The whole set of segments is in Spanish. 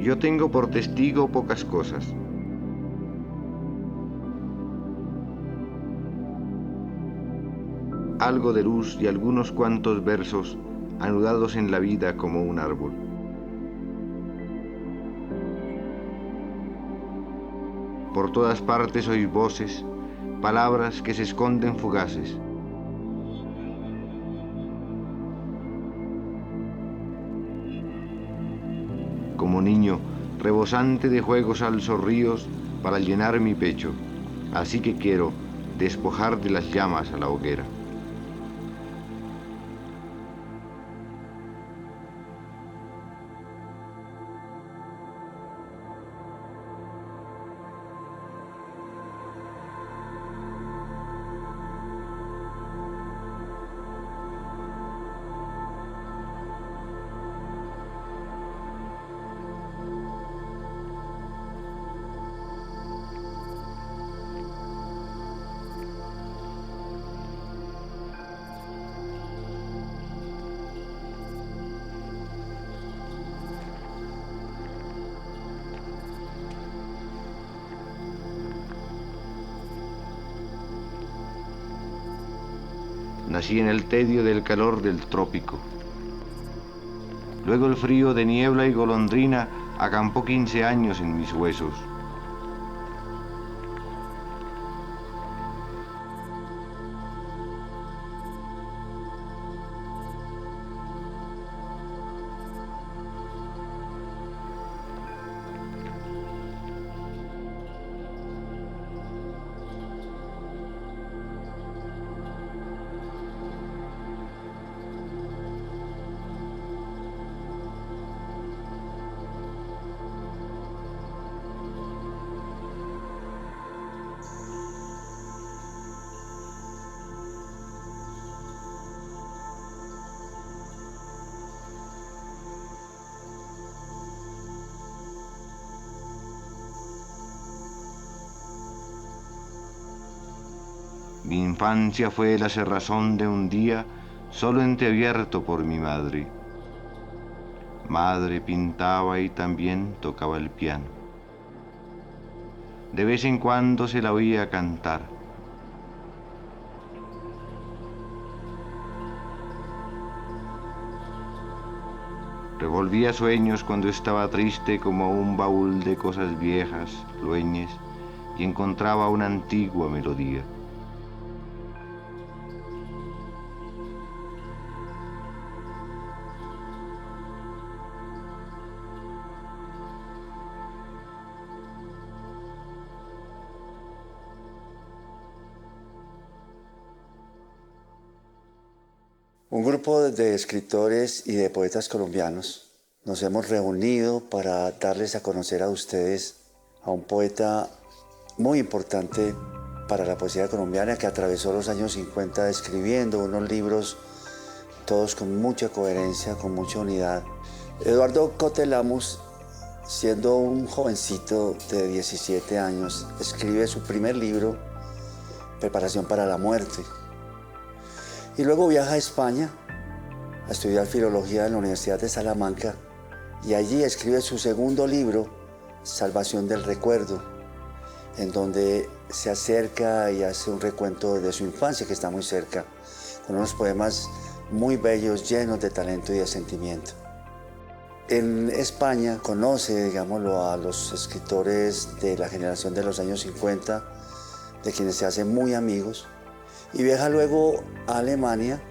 Yo tengo por testigo pocas cosas. Algo de luz y algunos cuantos versos anudados en la vida como un árbol. Por todas partes oís voces, palabras que se esconden fugaces. Como niño, rebosante de juegos alzo ríos para llenar mi pecho. Así que quiero despojar de las llamas a la hoguera. Nací en el tedio del calor del trópico. Luego el frío de niebla y golondrina acampó 15 años en mis huesos. Mi infancia fue la cerrazón de un día solo entreabierto por mi madre. Madre pintaba y también tocaba el piano. De vez en cuando se la oía cantar. Revolvía sueños cuando estaba triste como un baúl de cosas viejas, lueñes, y encontraba una antigua melodía. Un grupo de escritores y de poetas colombianos nos hemos reunido para darles a conocer a ustedes a un poeta muy importante para la poesía colombiana que atravesó los años 50 escribiendo unos libros todos con mucha coherencia, con mucha unidad. Eduardo Cote Lamus, siendo un jovencito de 17 años, escribe su primer libro, Preparación para la muerte. Y luego viaja a España a estudiar filología en la Universidad de Salamanca y allí escribe su segundo libro, Salvación del Recuerdo, en donde se acerca y hace un recuento de su infancia que está muy cerca, con unos poemas muy bellos, llenos de talento y de sentimiento. En España conoce, digámoslo, a los escritores de la generación de los años 50, de quienes se hacen muy amigos, y viaja luego a Alemania,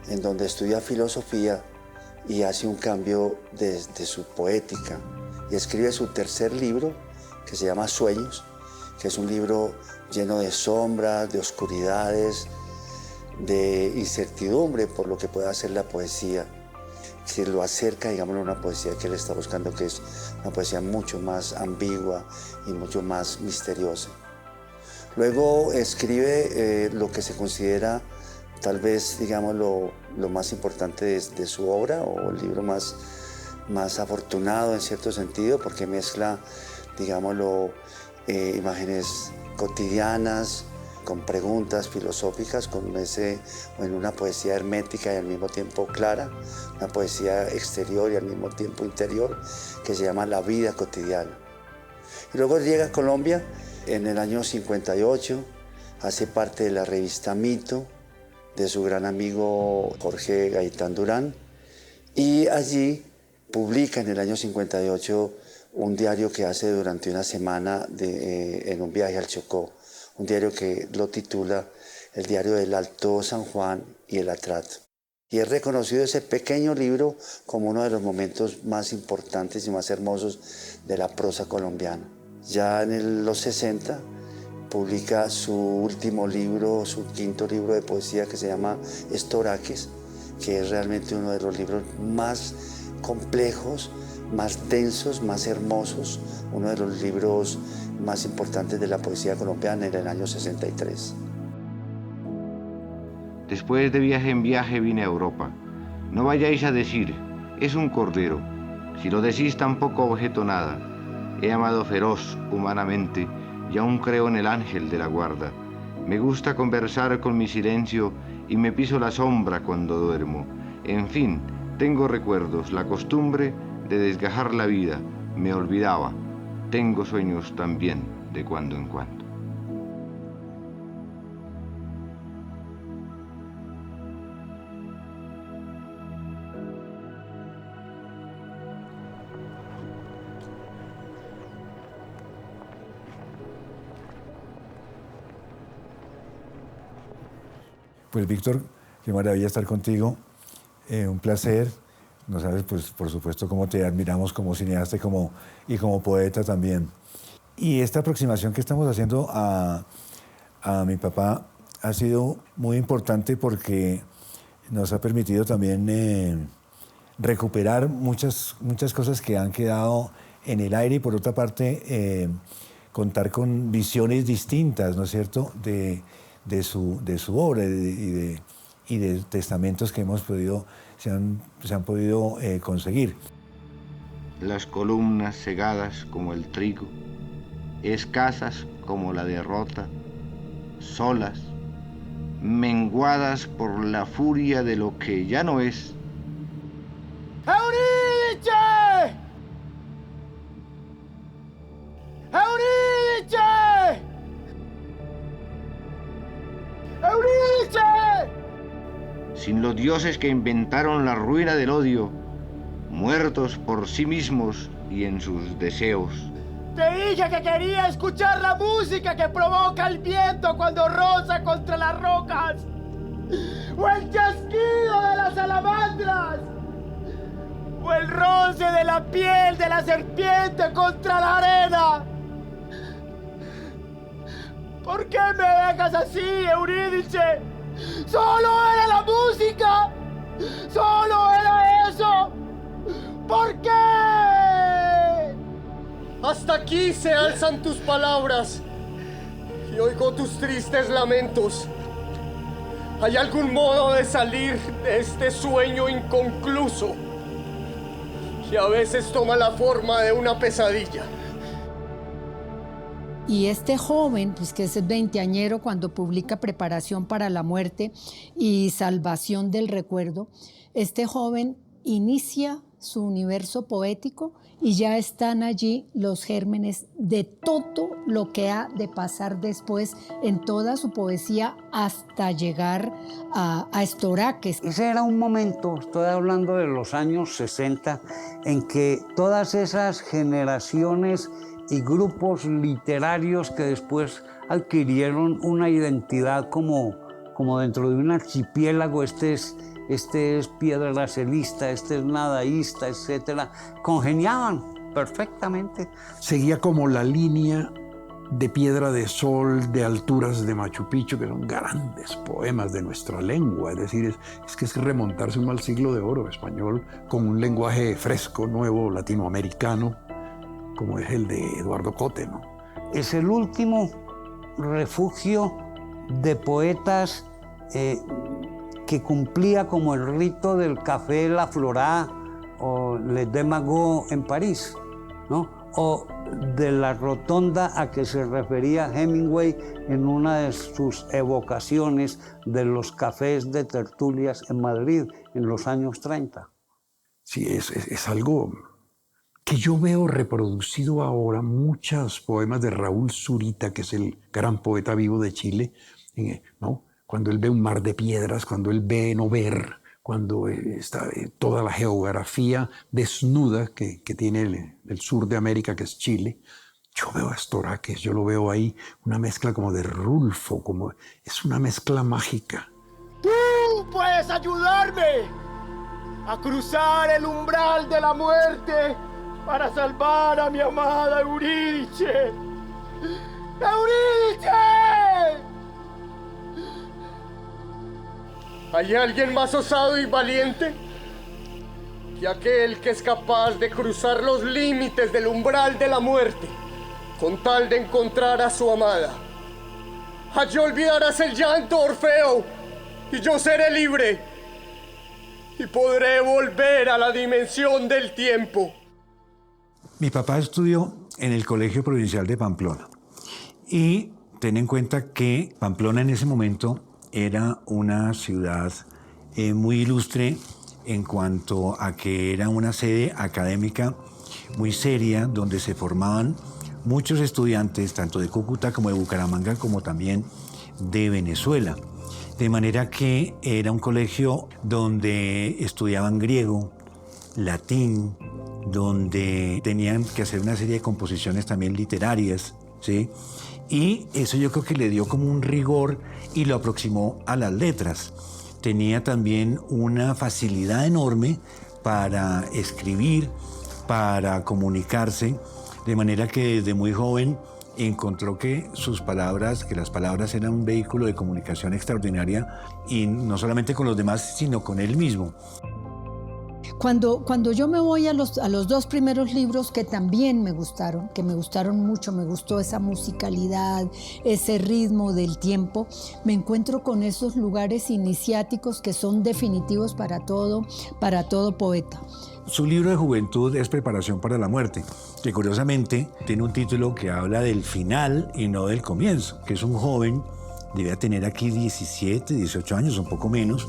en donde estudia filosofía y hace un cambio de su poética y escribe su tercer libro, que se llama Sueños, que es un libro lleno de sombras, de oscuridades, de incertidumbre por lo que pueda hacer la poesía, que lo acerca, digamos, a una poesía que él está buscando, que es una poesía mucho más ambigua y mucho más misteriosa. Luego escribe lo que se considera tal vez, digamos, lo más importante de su obra, o el libro más afortunado en cierto sentido, porque mezcla, digámoslo, imágenes cotidianas con preguntas filosóficas, en una poesía hermética y al mismo tiempo clara, una poesía exterior y al mismo tiempo interior, que se llama La vida cotidiana. Y luego llega a Colombia en el año 58, hace parte de la revista Mito, de su gran amigo Jorge Gaitán Durán, y allí publica en el año 58 un diario que hace durante una semana en un viaje al Chocó, un diario que lo titula El diario del Alto San Juan y el Atrato. Y es reconocido ese pequeño libro como uno de los momentos más importantes y más hermosos de la prosa colombiana. Ya en los 60 publica su último libro, su quinto libro de poesía, que se llama Estoraques, que es realmente uno de los libros más complejos, más densos, más hermosos, uno de los libros más importantes de la poesía colombiana en el año 63. Después de viaje en viaje vine a Europa. No vayáis a decir, es un cordero. Si lo decís tampoco objeto nada. He amado feroz humanamente y aún creo en el ángel de la guarda. Me gusta conversar con mi silencio y me piso la sombra cuando duermo. En fin, tengo recuerdos, la costumbre de desgajar la vida. Me olvidaba. Tengo sueños también de cuando en cuando. Pues Víctor, qué maravilla estar contigo, un placer. No sabes, pues por supuesto, cómo te admiramos como cineasta y como poeta también. Y esta aproximación que estamos haciendo a mi papá ha sido muy importante porque nos ha permitido también recuperar muchas cosas que han quedado en el aire y por otra parte contar con visiones distintas, ¿no es cierto?, de su obra y de testamentos que se han podido conseguir. Las columnas cegadas como el trigo, escasas como la derrota, solas, menguadas por la furia de lo que ya no es. ¡Eurídice! ¡Eurídice! ¡Eurídice! Sin los dioses que inventaron la ruina del odio, muertos por sí mismos y en sus deseos. Te dije que quería escuchar la música que provoca el viento cuando roza contra las rocas, o el chasquido de las salamandras, o el roce de la piel de la serpiente contra la arena. ¿Por qué me dejas así, Eurídice? ¡Solo era la música! ¡Solo era eso! ¿Por qué? Hasta aquí se alzan tus palabras y oigo tus tristes lamentos. ¿Hay algún modo de salir de este sueño inconcluso que a veces toma la forma de una pesadilla? Y este joven, pues que es veinteañero, cuando publica Preparación para la muerte y Salvación del recuerdo, este joven inicia su universo poético y ya están allí los gérmenes de todo lo que ha de pasar después en toda su poesía hasta llegar a Estoraques. Ese era un momento, estoy hablando de los años 60, en que todas esas generaciones y grupos literarios que después adquirieron una identidad como dentro de un archipiélago, este es piedracelista, este es nadaísta, etcétera, congeniaban perfectamente. Seguía como la línea de Piedra de Sol, de Alturas de Machu Picchu, que son grandes poemas de nuestra lengua. Es decir, es que es remontarse al siglo de oro español con un lenguaje fresco, nuevo, latinoamericano, como es el de Eduardo Cote, ¿no? Es el último refugio de poetas que cumplía como el rito del Café La Florá o Les Démagos en París, ¿no? o de la rotonda a que se refería Hemingway en una de sus evocaciones de los cafés de tertulias en Madrid en los años 30. Sí, es algo que yo veo reproducido ahora, muchos poemas de Raúl Zurita, que es el gran poeta vivo de Chile, ¿no? Cuando él ve un mar de piedras, cuando él ve no ver, cuando está toda la geografía desnuda que tiene el sur de América, que es Chile. Yo veo a Storaques, yo lo veo ahí, una mezcla como de Rulfo, es una mezcla mágica. ¡Tú puedes ayudarme a cruzar el umbral de la muerte para salvar a mi amada Eurídice! ¡Eurídice! ¿Hay alguien más osado y valiente que aquel que es capaz de cruzar los límites del umbral de la muerte con tal de encontrar a su amada? Allí olvidarás el llanto, Orfeo, y yo seré libre y podré volver a la dimensión del tiempo. Mi papá estudió en el Colegio Provincial de Pamplona y ten en cuenta que Pamplona en ese momento era una ciudad muy ilustre en cuanto a que era una sede académica muy seria donde se formaban muchos estudiantes tanto de Cúcuta como de Bucaramanga como también de Venezuela. De manera que era un colegio donde estudiaban griego, latín, donde tenían que hacer una serie de composiciones también literarias, ¿sí? Y eso yo creo que le dio como un rigor y lo aproximó a las letras. Tenía también una facilidad enorme para escribir, para comunicarse, de manera que desde muy joven encontró que las palabras eran un vehículo de comunicación extraordinaria y no solamente con los demás, sino con él mismo. Cuando yo me voy a los dos primeros libros que también me gustaron mucho, me gustó esa musicalidad, ese ritmo del tiempo, me encuentro con esos lugares iniciáticos que son definitivos para todo poeta. Su libro de juventud es Preparación para la muerte, que curiosamente tiene un título que habla del final y no del comienzo, que es un joven, debía tener aquí 17, 18 años, un poco menos,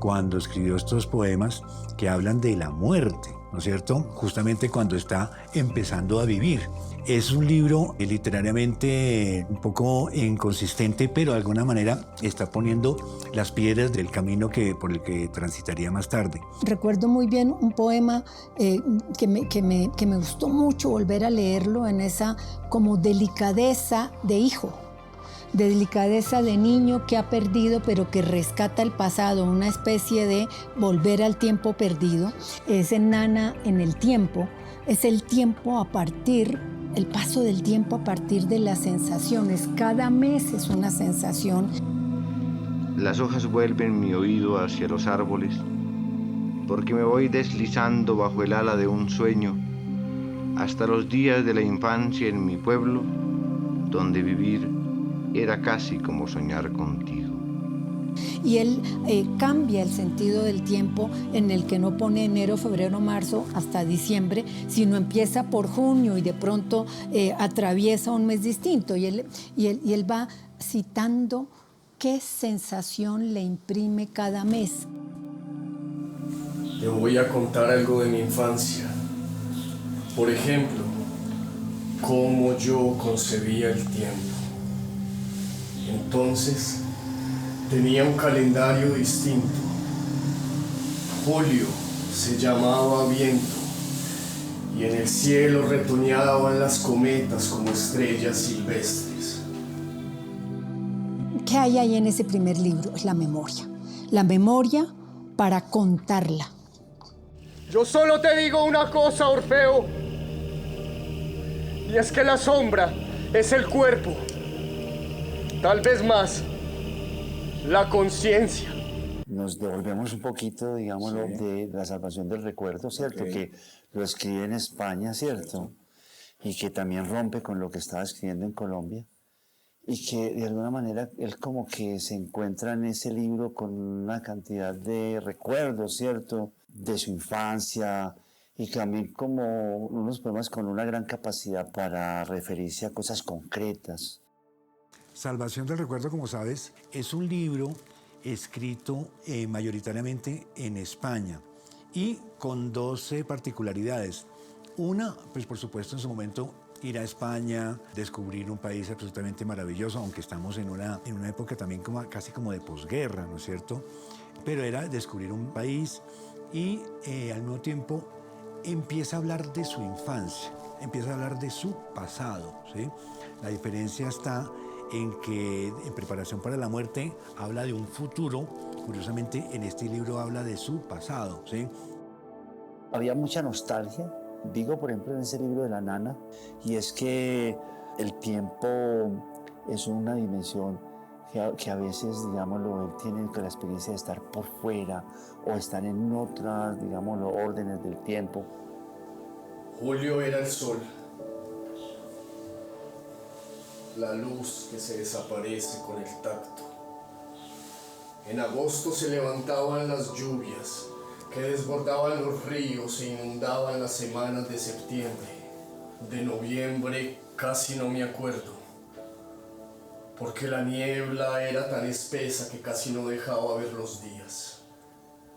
cuando escribió estos poemas que hablan de la muerte, ¿no es cierto? Justamente cuando está empezando a vivir. Es un libro literariamente un poco inconsistente, pero de alguna manera está poniendo las piedras del camino por el que transitaría más tarde. Recuerdo muy bien un poema que me gustó mucho volver a leerlo en esa como delicadeza de hijo, de delicadeza de niño que ha perdido pero que rescata el pasado, una especie de volver al tiempo perdido. Es Nana en el tiempo, es el tiempo el paso del tiempo a partir de las sensaciones. Cada mes es una sensación. Las hojas vuelven mi oído hacia los árboles, porque me voy deslizando bajo el ala de un sueño hasta los días de la infancia en mi pueblo, donde vivir era casi como soñar contigo. Y él cambia el sentido del tiempo en el que no pone enero, febrero, marzo hasta diciembre, sino empieza por junio y de pronto atraviesa un mes distinto. Y él va citando qué sensación le imprime cada mes. Te voy a contar algo de mi infancia. Por ejemplo, cómo yo concebía el tiempo. Entonces, tenía un calendario distinto. Julio se llamaba viento y en el cielo retoñaban las cometas como estrellas silvestres. ¿Qué hay ahí en ese primer libro? Es la memoria. La memoria para contarla. Yo solo te digo una cosa, Orfeo, y es que la sombra es el cuerpo. Tal vez más, la conciencia. Nos devolvemos un poquito, digámoslo, de la salvación del recuerdo, ¿cierto? Okay. Que lo escribe en España, ¿cierto? Y que también rompe con lo que estaba escribiendo en Colombia. Y que de alguna manera él como que se encuentra en ese libro con una cantidad de recuerdos, ¿cierto? De su infancia, y también como unos poemas con una gran capacidad para referirse a cosas concretas. Salvación del Recuerdo, como sabes, es un libro escrito mayoritariamente en España y con 12 particularidades. Una, pues por supuesto en su momento ir a España, descubrir un país absolutamente maravilloso, aunque estamos en una época también casi como de posguerra, ¿no es cierto? Pero era descubrir un país y al mismo tiempo empieza a hablar de su infancia, empieza a hablar de su pasado, ¿sí? La diferencia está en que en Preparación para la Muerte habla de un futuro, curiosamente en este libro habla de su pasado, ¿sí? Había mucha nostalgia, digo por ejemplo en ese libro de la nana, y es que el tiempo es una dimensión que a veces, digámoslo, él tiene la experiencia de estar por fuera o estar en otras, digámoslo, órdenes del tiempo. Julio era el sol, la luz que se desaparece con el tacto. En agosto se levantaban las lluvias que desbordaban los ríos e inundaban las semanas de septiembre. De noviembre casi no me acuerdo, porque la niebla era tan espesa que casi no dejaba ver los días.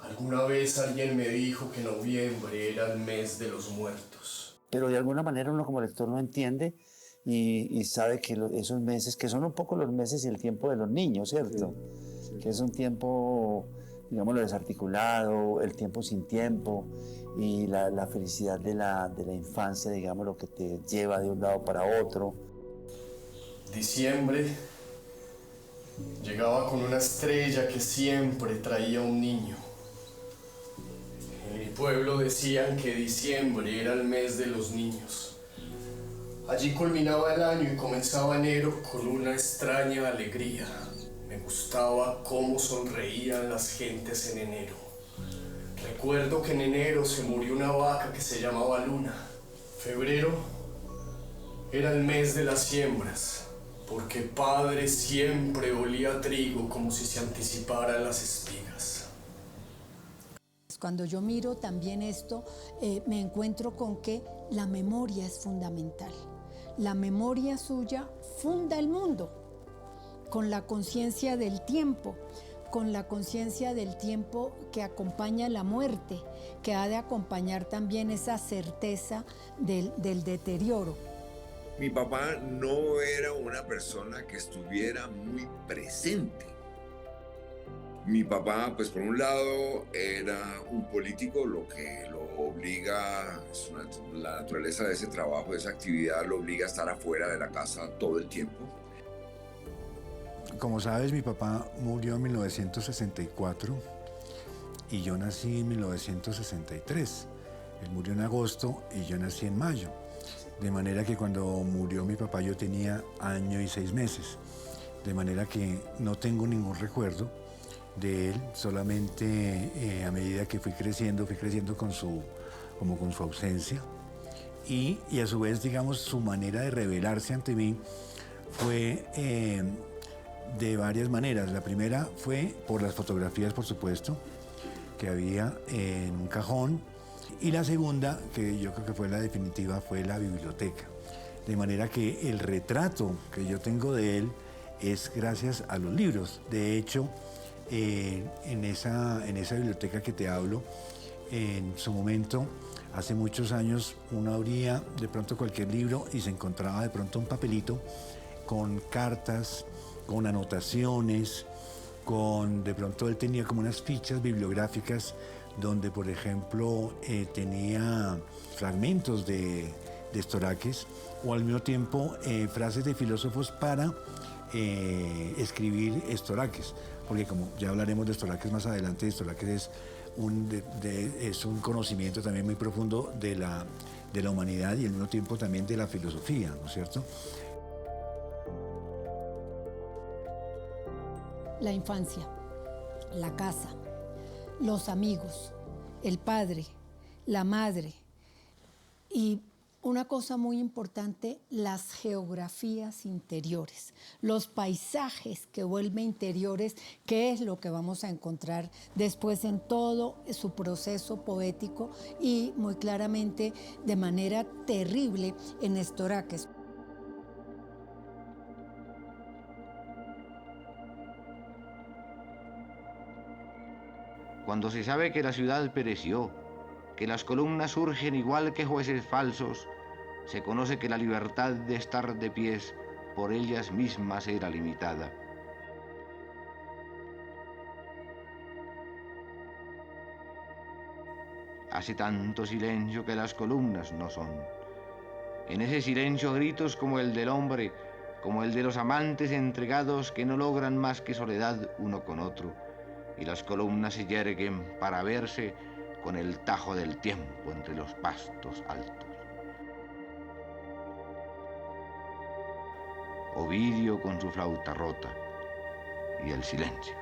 Alguna vez alguien me dijo que noviembre era el mes de los muertos. Pero de alguna manera uno como lector lo entiende y sabe que esos meses, que son un poco los meses y el tiempo de los niños, ¿cierto? Sí. Que es un tiempo, digámoslo, desarticulado, el tiempo sin tiempo y la felicidad de la infancia, digamos, lo que te lleva de un lado para otro. Diciembre llegaba con una estrella que siempre traía un niño. En mi pueblo decían que diciembre era el mes de los niños. Allí culminaba el año y comenzaba enero con una extraña alegría. Me gustaba cómo sonreían las gentes en enero. Recuerdo que en enero se murió una vaca que se llamaba Luna. Febrero era el mes de las siembras, porque padre siempre olía a trigo como si se anticiparan las espigas. Cuando yo miro también esto, me encuentro con que la memoria es fundamental. La memoria suya funda el mundo, con la conciencia del tiempo, que acompaña la muerte, que ha de acompañar también esa certeza del deterioro. Mi papá no era una persona que estuviera muy presente. Mi papá, pues por un lado, era un político, lo que lo obliga, la naturaleza de ese trabajo, de esa actividad, lo obliga a estar afuera de la casa todo el tiempo. Como sabes, mi papá murió en 1964 y yo nací en 1963. Él murió en agosto y yo nací en mayo. De manera que cuando murió mi papá yo tenía 1 año y 6 meses. De manera que no tengo ningún recuerdo de él, solamente a medida que fui creciendo con su ausencia. Y a su vez, digamos, su manera de revelarse ante mí fue de varias maneras. La primera fue por las fotografías, por supuesto, que había en un cajón. Y la segunda, que yo creo que fue la definitiva, fue la biblioteca. De manera que el retrato que yo tengo de él es gracias a los libros. De hecho, en esa biblioteca que te hablo, en su momento, hace muchos años, uno abría de pronto cualquier libro y se encontraba de pronto un papelito con cartas, con anotaciones, de pronto él tenía como unas fichas bibliográficas donde, por ejemplo, tenía fragmentos de estoraques o al mismo tiempo frases de filósofos para escribir estoraques, porque como ya hablaremos de estoraques más adelante, estoraques es un conocimiento también muy profundo de la humanidad y al mismo tiempo también de la filosofía, ¿no es cierto? La infancia, la casa, los amigos, el padre, la madre y Una cosa muy importante, las geografías interiores, los paisajes que vuelve interiores, que es lo que vamos a encontrar después en todo su proceso poético y muy claramente de manera terrible en Estoraques. Cuando se sabe que la ciudad pereció, que las columnas surgen igual que jueces falsos, se conoce que la libertad de estar de pies por ellas mismas era limitada. Hace tanto silencio que las columnas no son. En ese silencio gritos como el del hombre, como el de los amantes entregados que no logran más que soledad uno con otro, y las columnas se yerguen para verse con el tajo del tiempo entre los pastos altos. Ovidio con su flauta rota y el silencio.